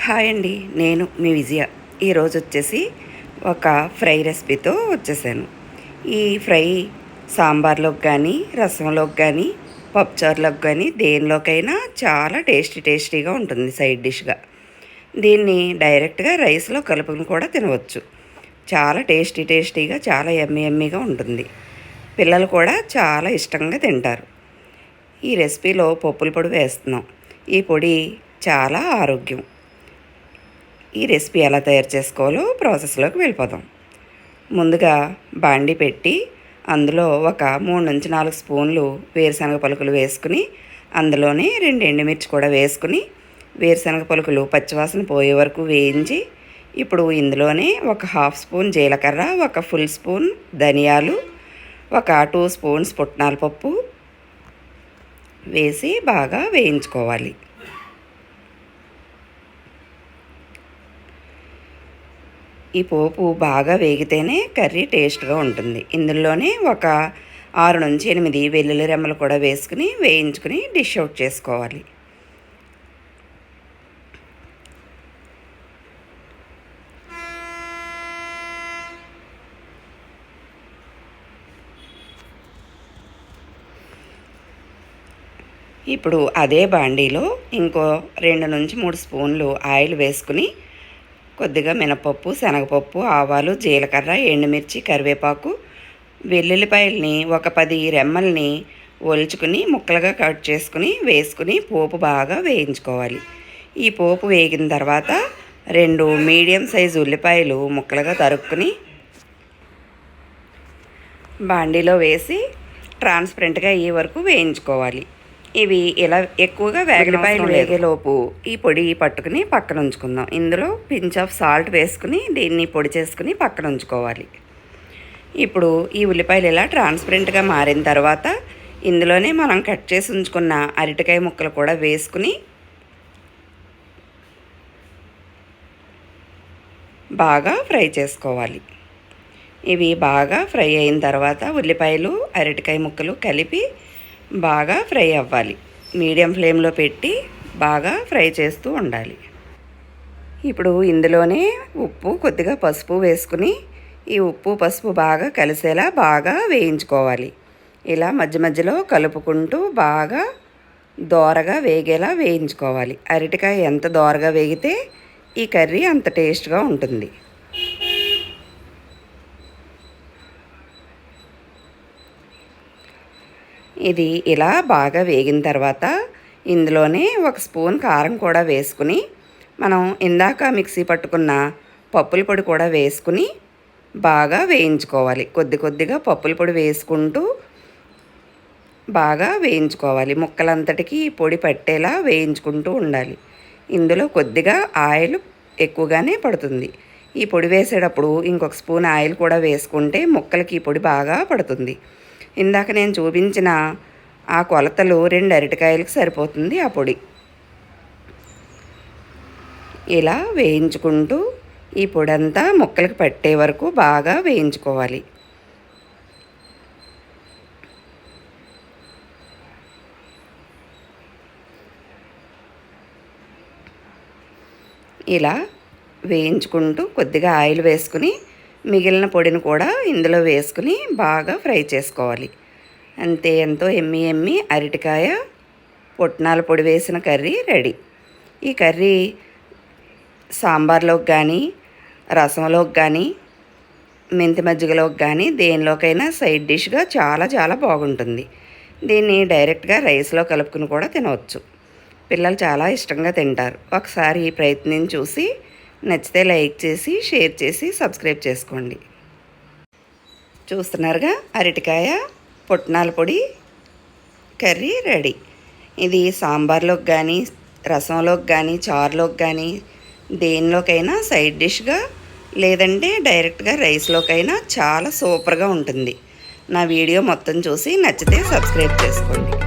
Hi అండి, నేను మీ విజయ. ఈరోజు వచ్చేసి ఒక ఫ్రై రెసిపీతో వచ్చేసాను. ఈ ఫ్రై సాంబార్లోకి కానీ, రసంలోకి కానీ, పప్పుచారులోకి కానీ, దేనిలోకైనా చాలా టేస్టీగా ఉంటుంది సైడ్ డిష్గా. దీన్ని డైరెక్ట్గా రైస్లో కలుపుకుని కూడా తినవచ్చు. చాలా టేస్టీగా, చాలా యమ్మీగా ఉంటుంది. పిల్లలు కూడా చాలా ఇష్టంగా తింటారు. ఈ రెసిపీలో పప్పుల పొడి వేస్తున్నాం. ఈ పొడి చాలా ఆరోగ్యం. ఈ రెసిపీ ఎలా తయారు చేసుకోవాలో ప్రాసెస్లోకి వెళ్ళిపోదాం. ముందుగా బాండి పెట్టి అందులో ఒక 3 నుంచి 4 స్పూన్లు వేరుశనగ పలుకులు వేసుకుని, అందులోనే 2 ఎండుమిర్చి కూడా వేసుకుని, వేరుశనగ పలుకులు పచ్చివాసన పోయే వరకు వేయించి, ఇప్పుడు ఇందులోనే ఒక 1/2 స్పూన్ జీలకర్ర, ఒక ఫుల్ స్పూన్ ధనియాలు, ఒక 2 స్పూన్స్ పుట్నాల పప్పు వేసి బాగా వేయించుకోవాలి. ఈ పోపు బాగా వేగితేనే కర్రీ టేస్ట్గా ఉంటుంది. ఇందులోనే ఒక 6 నుంచి 8 వెల్లుల్లి రెమ్మలు కూడా వేసుకుని వేయించుకుని డిష్ అవుట్ చేసుకోవాలి. ఇప్పుడు అదే బాండీలో ఇంకో 2 నుంచి 3 స్పూన్లు ఆయిల్ వేసుకుని, కొద్దిగా మినపప్పు, శనగపప్పు, ఆవాలు, జీలకర్ర, ఎండుమిర్చి, కరివేపాకు, వెల్లుల్లిపాయల్ని ఒక 10 రెమ్మల్ని ఒలుచుకుని ముక్కలుగా కట్ చేసుకుని వేసుకుని పోపు బాగా వేయించుకోవాలి. ఈ పోపు వేగిన తర్వాత 2 మీడియం సైజు ఉల్లిపాయలు ముక్కలుగా తరుక్కుని బాండీలో వేసి ట్రాన్స్పరెంట్గా అయ్యే వరకు వేయించుకోవాలి. ఇవి ఇలా ఎక్కువగా వేగనపాయలు వేగేలోపు ఈ పొడి పట్టుకుని పక్కన ఉంచుకుందాం. ఇందులో పించ్ ఆఫ్ సాల్ట్ వేసుకుని దీన్ని పొడి చేసుకుని పక్కన ఉంచుకోవాలి. ఇప్పుడు ఈ ఉల్లిపాయలు ఇలా ట్రాన్స్పరెంట్గా మారిన తర్వాత ఇందులోనే మనం కట్ చేసి ఉంచుకున్న అరటికాయ ముక్కలు కూడా వేసుకుని బాగా ఫ్రై చేసుకోవాలి. ఇవి బాగా ఫ్రై అయిన తర్వాత ఉల్లిపాయలు, అరటికాయ ముక్కలు కలిపి బాగా ఫ్రై అవ్వాలి. మీడియం ఫ్లేమ్లో పెట్టి బాగా ఫ్రై చేస్తూ ఉండాలి. ఇప్పుడు ఇందులోనే ఉప్పు, కొద్దిగా పసుపు వేసుకుని ఈ ఉప్పు పసుపు బాగా కలిసేలా బాగా వేయించుకోవాలి. ఇలా మధ్యలో కలుపుకుంటూ బాగా దోరగా వేగేలా వేయించుకోవాలి. అరటికాయ ఎంత దోరగా వేగితే ఈ కర్రీ అంత టేస్ట్గా ఉంటుంది. ఇది ఇలా బాగా వేగిన తర్వాత ఇందులోనే 1 స్పూన్ కారం కూడా వేసుకుని, మనం ఇందాక మిక్సీ పట్టుకున్న పప్పుల పొడి కూడా వేసుకుని బాగా వేయించుకోవాలి. కొద్దిగా పప్పుల పొడి వేసుకుంటూ బాగా వేయించుకోవాలి. ముక్కలంతటికి ఈ పొడి పట్టేలా వేయించుకుంటూ ఉండాలి. ఇందులో కొద్దిగా ఆయిల్ ఎక్కువగానే పడుతుంది. ఈ పొడి వేసేటప్పుడు ఇంకొక స్పూన్ ఆయిల్ కూడా వేసుకుంటే ముక్కలకి ఈ పొడి బాగా పడుతుంది. ఇందాక నేను చూపించిన ఆ కొలతలు 2 అరటికాయలకు సరిపోతుంది ఆ పొడి. ఇలా వేయించుకుంటూ ఈ పొడంతా ముక్కలకు పట్టే వరకు బాగా వేయించుకోవాలి. ఇలా వేయించుకుంటూ కొద్దిగా ఆయిల్ వేసుకుని మిగిలిన పొడిని కూడా ఇందులో వేసుకుని బాగా ఫ్రై చేసుకోవాలి. అంతే, ఎంతో ఎమ్మి అరటికాయ పుట్నాల పొడి వేసిన కర్రీ రెడీ. ఈ కర్రీ సాంబార్లోకి కానీ, రసంలోకి కానీ, మెంతి మజ్జిగలోకి కానీ, దేనిలోకైనా సైడ్ డిష్గా చాలా బాగుంటుంది. దీన్ని డైరెక్ట్గా రైస్లో కలుపుకుని కూడా తినవచ్చు. పిల్లలు చాలా ఇష్టంగా తింటారు. ఒకసారి ప్రయత్నం చూసి నచ్చితే లైక్ చేసి, షేర్ చేసి, సబ్స్క్రైబ్ చేసుకోండి. చూస్తున్నారుగా, అరటికాయ పుట్నాల పొడి కర్రీ రెడీ. ఇది సాంబార్లోకి కానీ, రసంలోకి కానీ, చారులోకి కానీ, దేనిలోకైనా సైడ్ డిష్గా, లేదంటే డైరెక్ట్గా రైస్లోకైనా చాలా సూపర్గా ఉంటుంది. నా వీడియో మొత్తం చూసి నచ్చితే సబ్స్క్రైబ్ చేసుకోండి.